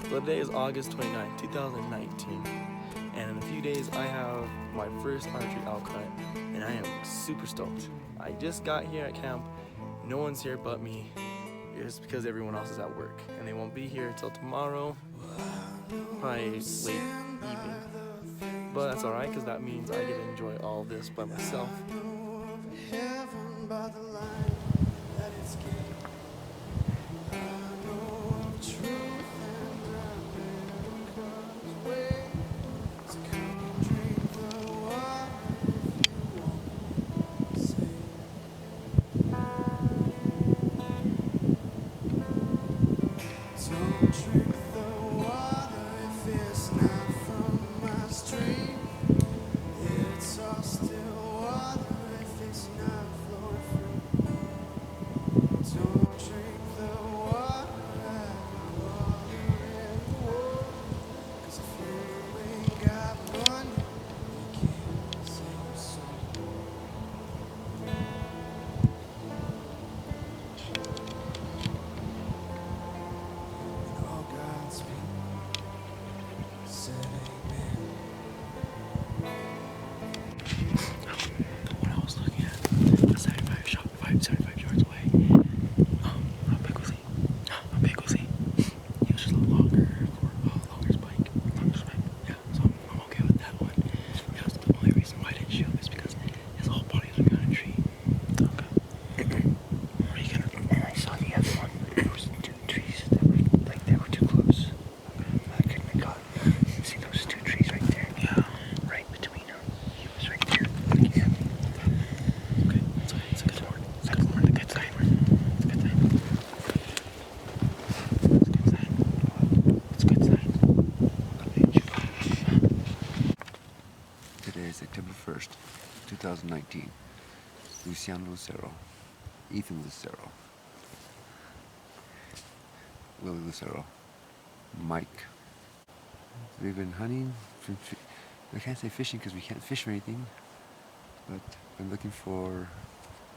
So today is August 29th, 2019, and in a few days I have my first archery elk hunt, and I am super stoked. I just got here at camp, no one's here but me. It's because everyone else is at work, and they won't be here till tomorrow, probably late evening. But that's alright, because that means I get to enjoy all this by myself. Today is September 1st, 2019. Luciano Lucero, Ethan Lucero, Willie Lucero, Mike. We've been hunting, I can't say fishing because we can't fish or anything, but I'm looking for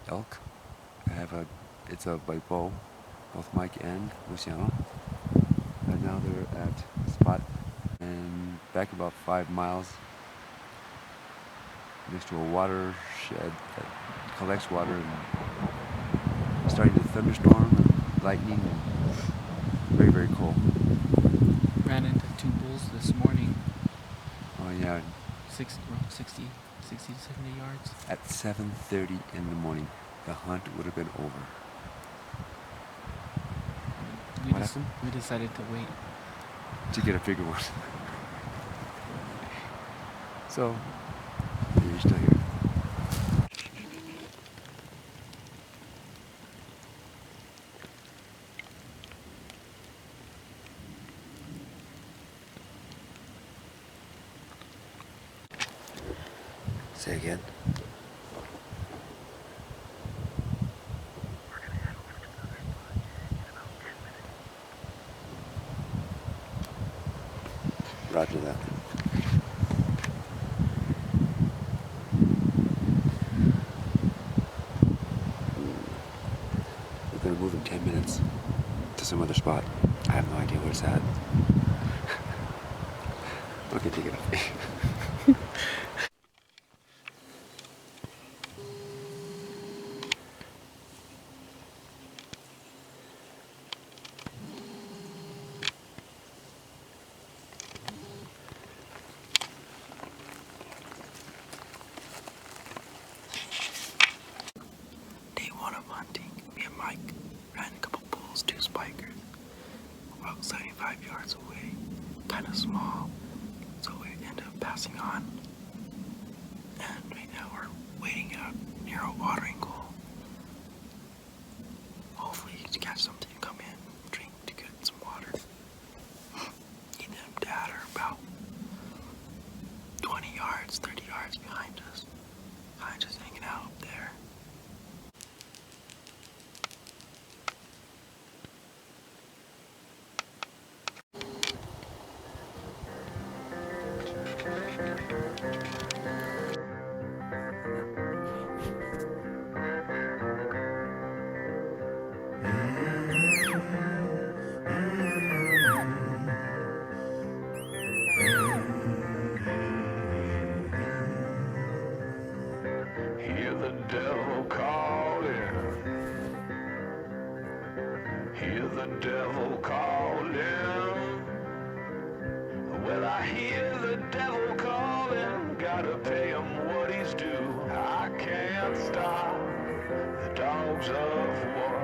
elk. It's a by bow, both Mike and Luciano. And now they're at a spot and back about 5 miles next to a watershed that collects water, and starting to thunderstorm and lightning, and very, very cold. Ran into 2 bulls this morning. Oh yeah. 60 to 70 yards. At 7:30 in the morning, the hunt would have been over. What happened? We decided to wait. To get a bigger one. So, you're still here. Say again. We're gonna head over to another spot in about 10 minutes. Roger that. We're gonna move in 10 minutes to some other spot. I have no idea where it's at. Okay, take it off. Day one of hunting, me and Mike ran a couple bulls, 2 spikers, about 75 yards away, kind of small, so we ended up passing on. And right now we're waiting up near a watering hole. Hopefully to catch something to come in, drink to get some water. Me and Dad are about 20 yards, 30 yards behind us, kind of just hanging out up there. Hear the devil calling. Well, I hear the devil calling. Gotta pay him what he's due. I can't stop the dogs of war.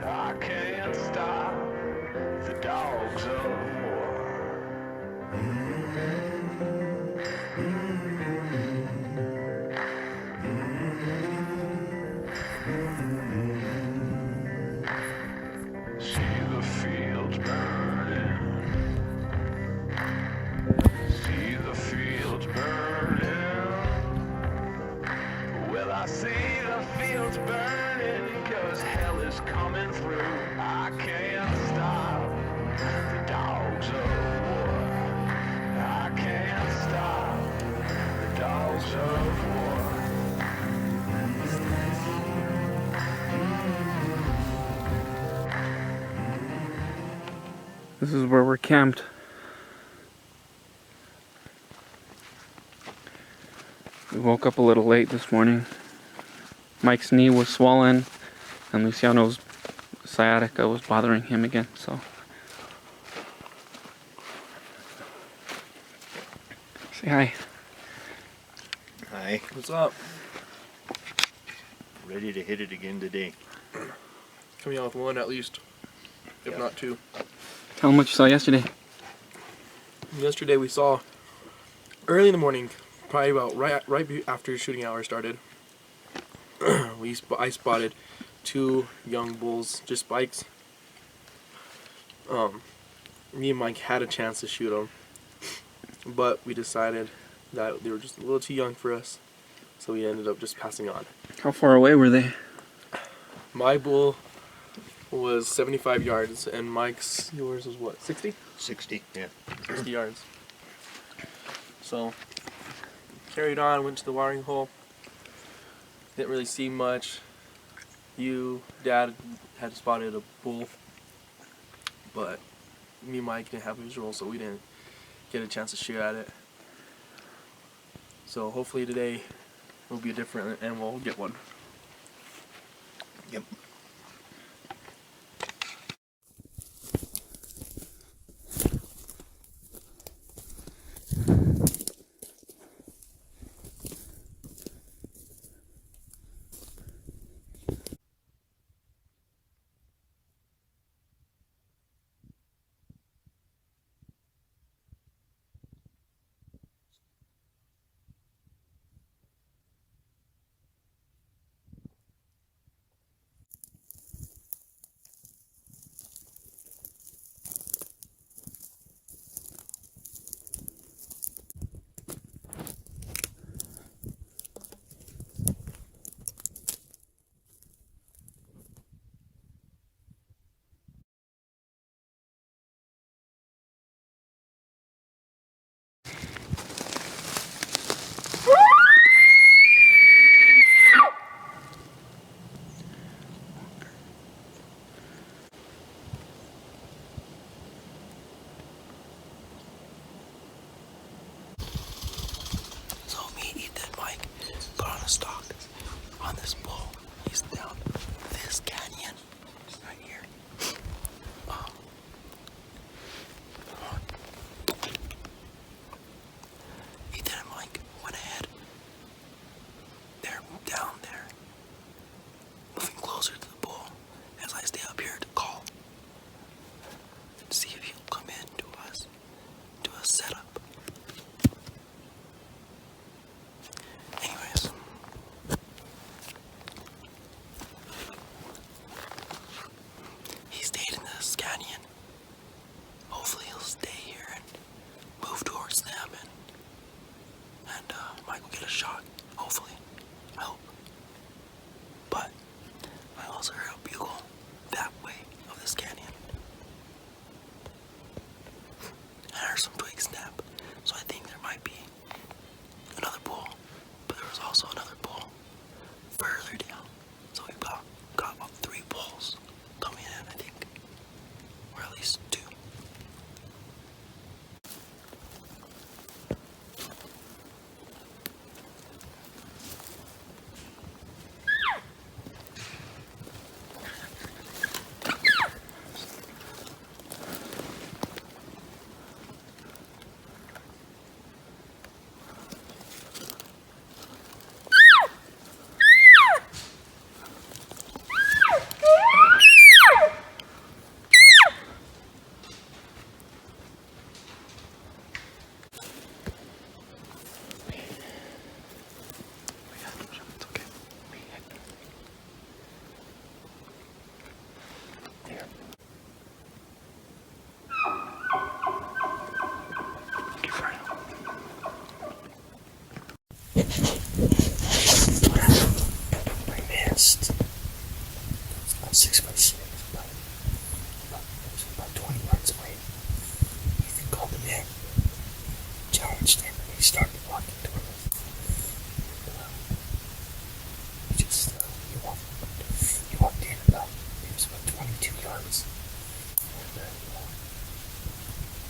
I can't stop the dogs of war. See the fields burning. See the fields burning. Well, I see the fields burning, 'cause hell is coming through. I can't stop the dogs of war. I can't stop the dogs of war. This is where we're camped. We woke up a little late this morning. Mike's knee was swollen and Luciano's sciatica was bothering him again, so. Say hi. Hi, What's up? ready to hit it again today. Coming out with one at least, if Yeah. not two. Tell him what you saw yesterday. Yesterday we saw early in the morning, probably about after shooting hours started. I spotted two young bulls, just spikes. Me and Mike had a chance to shoot them, but we decided that they were just a little too young for us, so we ended up just passing on. How far away were they? My bull was 75 yards, and yours was what, 60? 60, yeah. 60 yards. So, carried on, went to the watering hole. Didn't really see much. Dad had spotted a bull, but me and Mike didn't have visual, so we didn't get a chance to shoot at it. So hopefully today will be different and we'll get one. Yep. So me, Ethan, Mike put on a stalk on this bull. He's down this canyon right here. Ethan and Mike went ahead. They're down there, moving closer to the bull as I stay up here to call. See if he'll come in to us, do a setup. Anyways,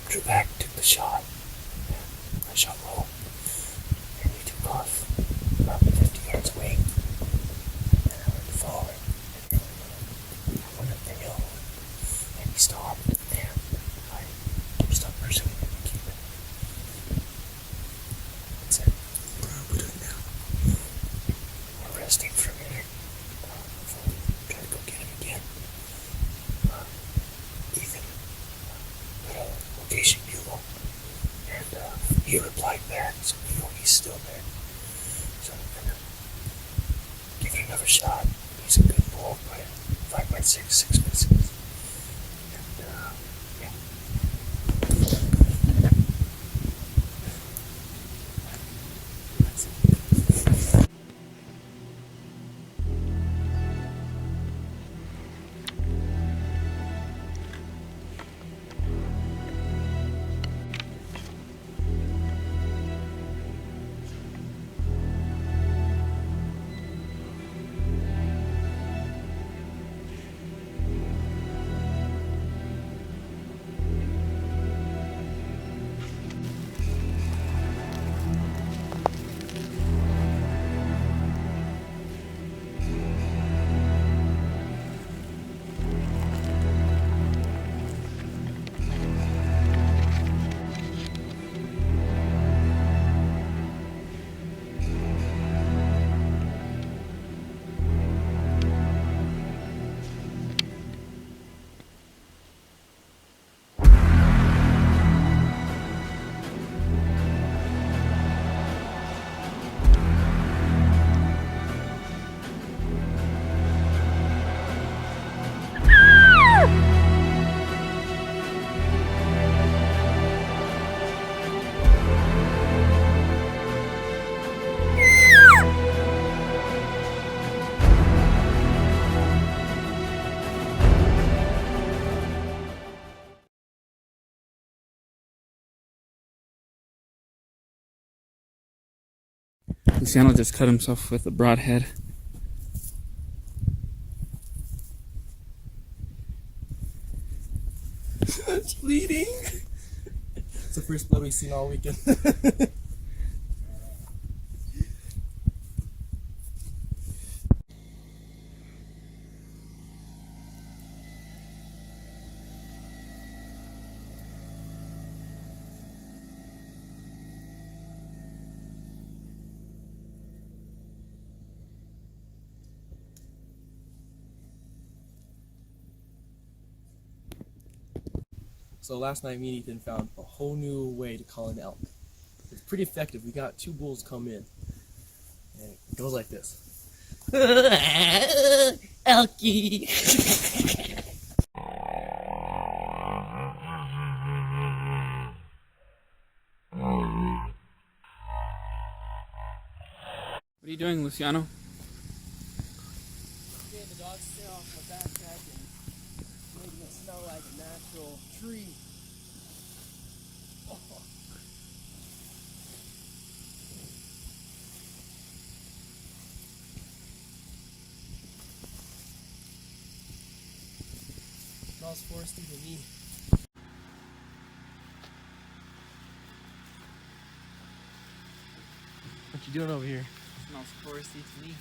drew back, took the shot. I shot low, and he took off probably 50 yards away. And I went forward, and I went up the hill, and he stopped, and I stopped pursuing him and keep it. I said, "What are we doing now?" We're resting for a minute before we try to go get him again. Ethan put a location bugle, and he replied back, so we know he's still there. So I'm gonna give it another shot. He's a good bull, but 5.6, 6.6. And yeah. That's it. Luciano just cut himself with a broadhead. It's bleeding. It's the first blood we've seen all weekend. So last night, me and Ethan found a whole new way to call an elk. It's pretty effective. We got two bulls come in, and it goes like this. Elkie. What are you doing, Luciano? Getting the dog's tail off my backpack and making it smell like a natural tree. Smells foresty to me. What you doing over here? Smells foresty to me.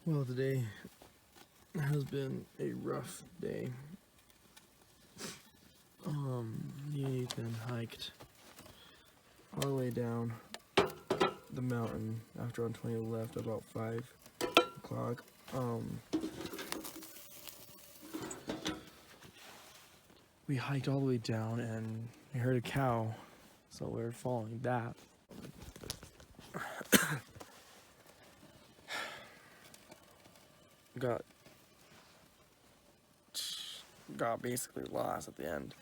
Well, today has been a rough day. Me and Ethan hiked all the way down the mountain after on 20 left about 5 o'clock. We hiked all the way down and we heard a cow, so we were following that. Got basically lost at the end.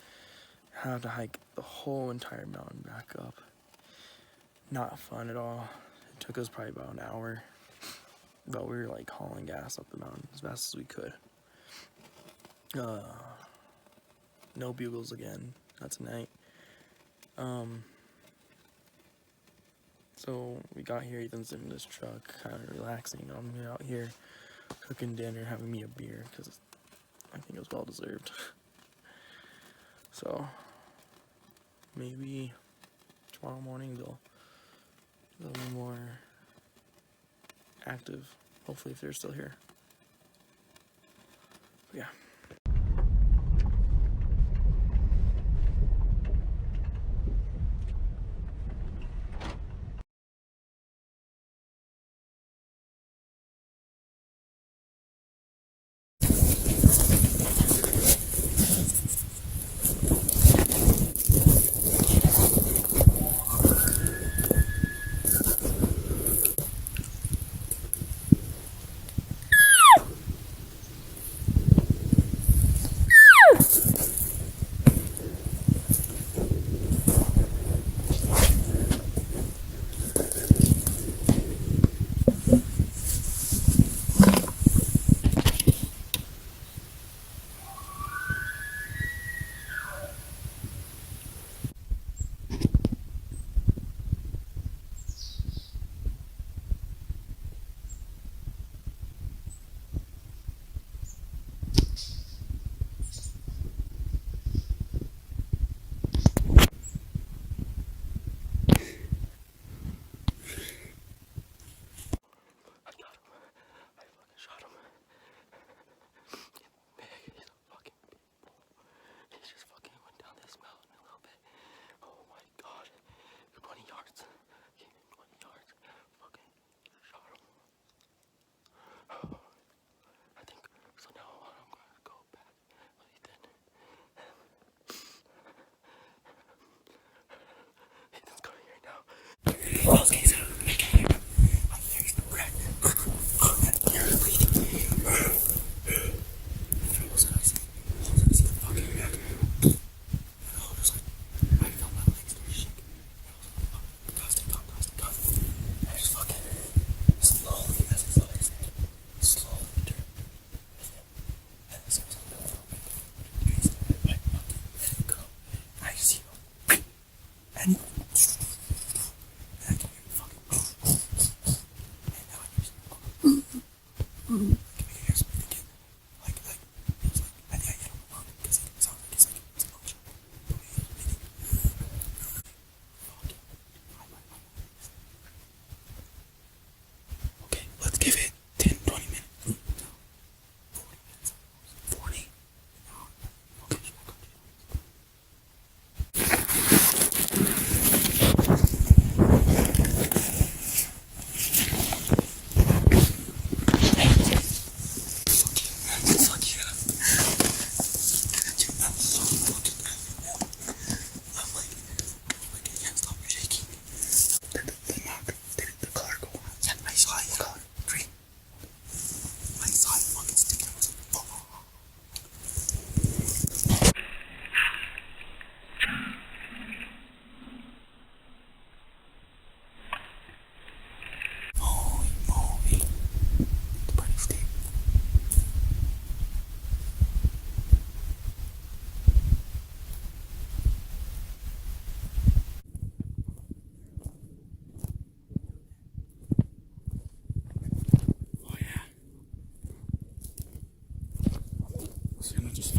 Had to hike the whole entire mountain back up. Not fun at all. It took us probably about an hour, but we were like hauling gas up the mountain as fast as we could. No bugles again, not tonight. So we got here, Ethan's in this truck, kind of relaxing. I'm out here cooking dinner, having me a beer, because I think it was well deserved. So maybe tomorrow morning they'll be more active, hopefully, if they're still here. But yeah.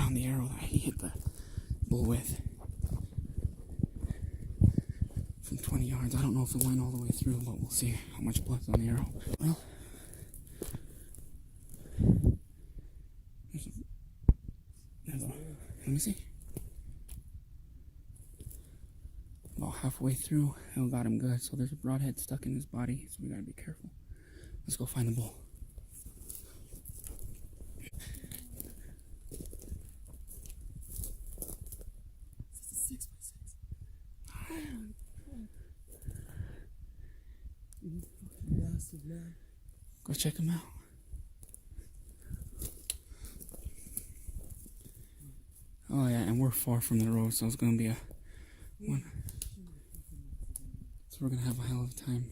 The arrow that he hit the bull with from 20 yards. I don't know if it went all the way through, but we'll see how much blood's on the arrow. Well, Let me see. About halfway through, I got him good. So there's a broadhead stuck in his body, so we gotta be careful. Let's go find the bull. Go check him out. Oh yeah, and we're far from the road, so it's gonna be a one. So we're gonna have a hell of a time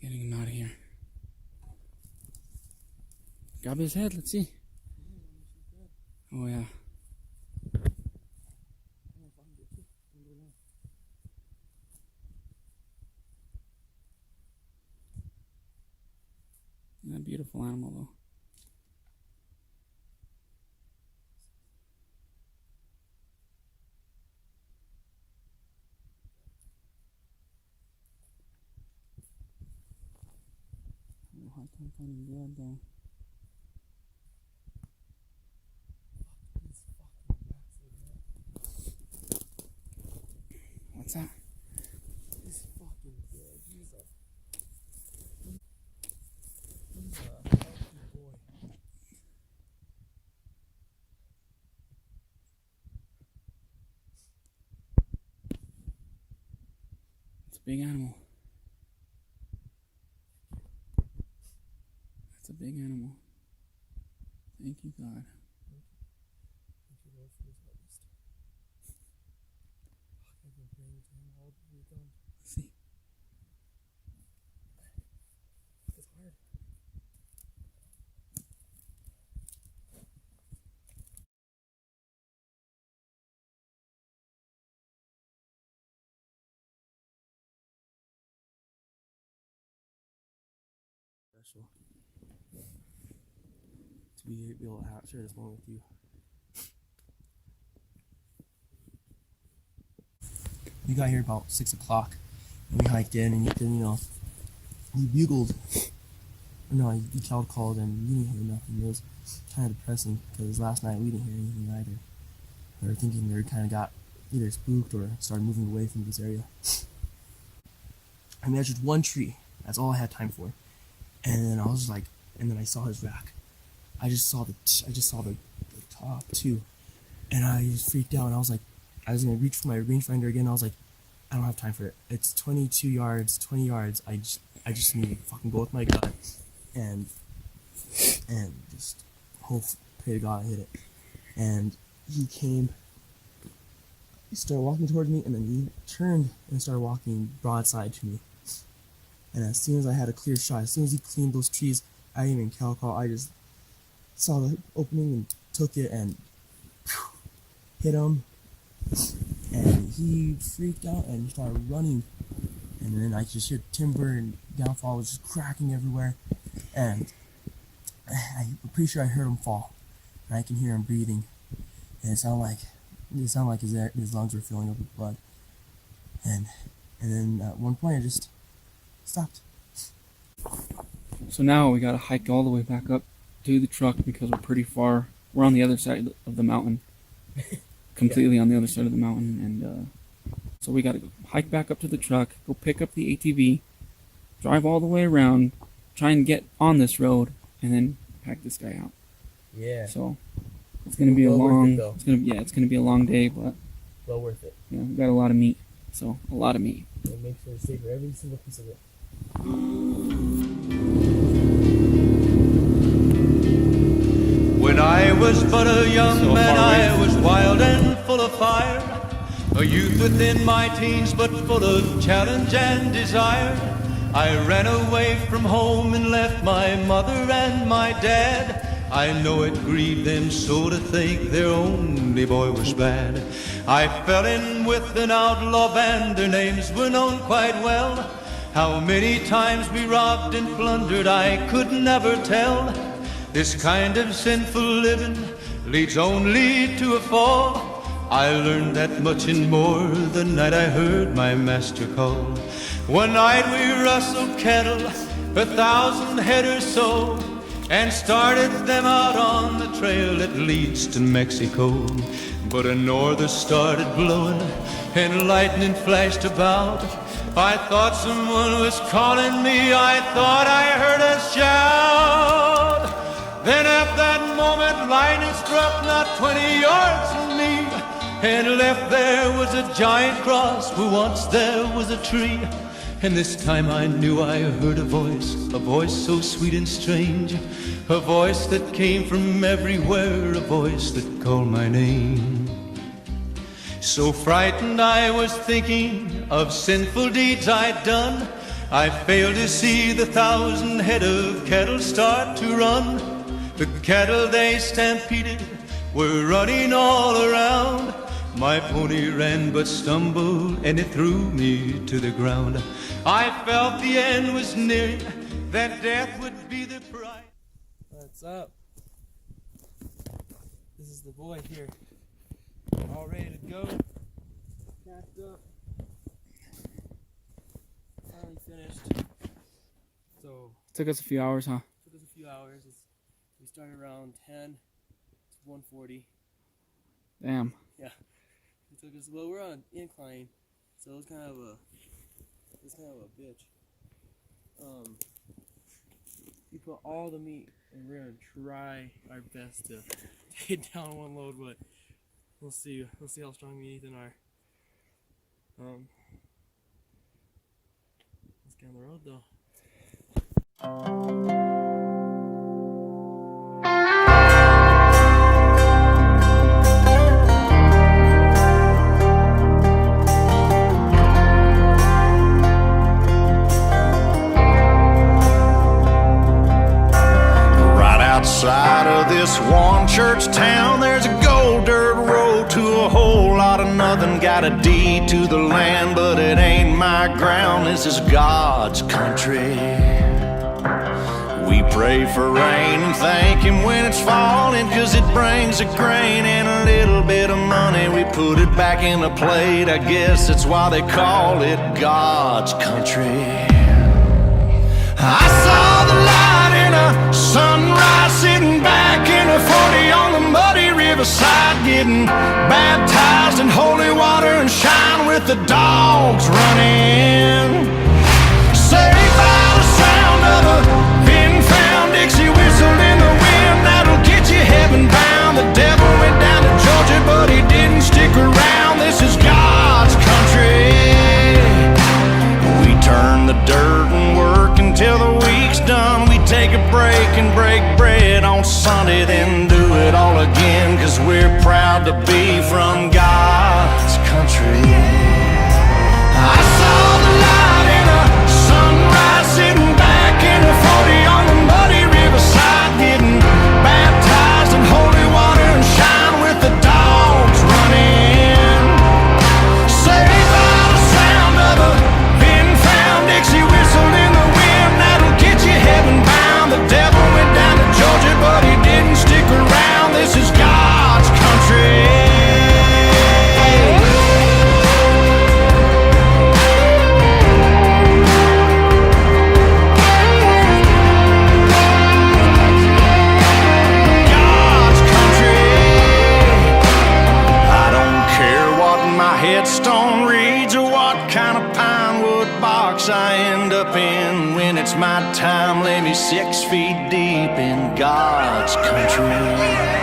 getting him out of here. Grab his head, let's see. Oh yeah. A beautiful animal though. A hard time finding blood though. What's that? He's fucking good. He's a boy. It's a big animal. That's a big animal. Thank you, God. Thank you, Lord, for his harvest. I've been praying to him all weekend. See. It's hard. Special to be able to share this moment with you. We got here about 6 o'clock, and we hiked in, and he bugled. No, he cow called, and we didn't hear nothing. It was kind of depressing because last night we didn't hear anything either. We were thinking they kind of got either spooked or started moving away from this area. I measured one tree. That's all I had time for. And then I was like, and then I saw his rack. I just saw the top too, and I just freaked out. And I was like, I was gonna reach for my rangefinder again. I was like, I don't have time for it. It's 22 yards, 20 yards. I just need to fucking go with my gut, and just hope, pray to God I hit it. And he came. He started walking towards me, and then he turned and started walking broadside to me. And as soon as I had a clear shot, as soon as he cleaned those trees, I didn't even cow call. I just saw the opening and took it and hit him. And he freaked out and started running. And then I just hear timber and downfall was just cracking everywhere. And I'm pretty sure I heard him fall. And I can hear him breathing. And it sounded like his lungs were filling up with blood. And then at one point I just stopped. So now we gotta hike all the way back up to the truck because we're pretty far. We're on the other side of the mountain. Completely on the other side of the mountain. And so we gotta go hike back up to the truck, go pick up the ATV, drive all the way around, try and get on this road, and then pack this guy out. Yeah. So it's gonna be it's gonna be a long day, but Well worth it. yeah, we got a lot of meat. So a lot of meat. And make sure to savor every single piece of it. When I was but a young man, I was wild and full of fire. A youth within my teens, but full of challenge and desire. I ran away from home and left my mother and my dad. I know it grieved them so to think their only boy was bad. I fell in with an outlaw band, their names were known quite well. How many times we robbed and plundered I could never tell. This kind of sinful living leads only to a fall. I learned that much and more the night I heard my master call. One night we rustled cattle, 1,000 head or so. and started them out on the trail that leads to Mexico. But a norther started blowing and lightning flashed about. I thought someone was calling me, I thought I heard a shout. Then at that moment lightning struck not 20 yards from me, and left there was a giant cross where once there was a tree. And this time I knew I heard a voice so sweet and strange, a voice that came from everywhere, a voice that called my name. So frightened I was thinking of sinful deeds I'd done, I failed to see the 1,000 head of cattle start to run. The cattle they stampeded were running all around. My pony ran but stumbled, and it threw me to the ground. I felt the end was near, that death would be the price. What's up? This is the boy here. All ready to go. Packed up. Finally finished. So, Took us a few hours, huh? took us a few hours. We started around 10 to 1:40. Damn. Yeah. It took us, well, we're on an incline, so it was kind of a bitch. We put all the meat, and we're gonna try our best to take it down one load, but we'll see how strong me and Ethan are. Let's get on the road though. Outside of this one church town, there's a gold dirt road to a whole lot of nothing. Got a deed to the land, but it ain't my ground. This is God's country. We pray for rain and thank Him when it's falling, 'cause it brings a grain and a little bit of money. We put it back in the plate, I guess that's why they call it God's country. I saw the light in a sunrise, sitting back in a 40 on the muddy riverside, getting baptized in holy water and shine with the dogs running. Saved by the sound of a pin-found Dixie whistle in the wind, that'll get you heaven bound. The devil went down to Georgia, but he didn't stick around. This is God's country. We turn the dirt and work until the week's done. We take a break and break bread on Sunday, then do it all again, 'cause we're proud to be from God's country. I saw the light in a sunrise, sitting back in a 40 on the muddy riverside, getting baptized in holy water and shine with the dogs running. Saved by the sound of a pin-found Dixie whistle in the wind, that'll get you heaven bound. The devil went down to Georgia, but he didn't stick around. This is God's country. God's country. I don't care what my headstone reads or what kind of pine wood box I end up in. When it's my time, lay me 6 feet deep in God's country.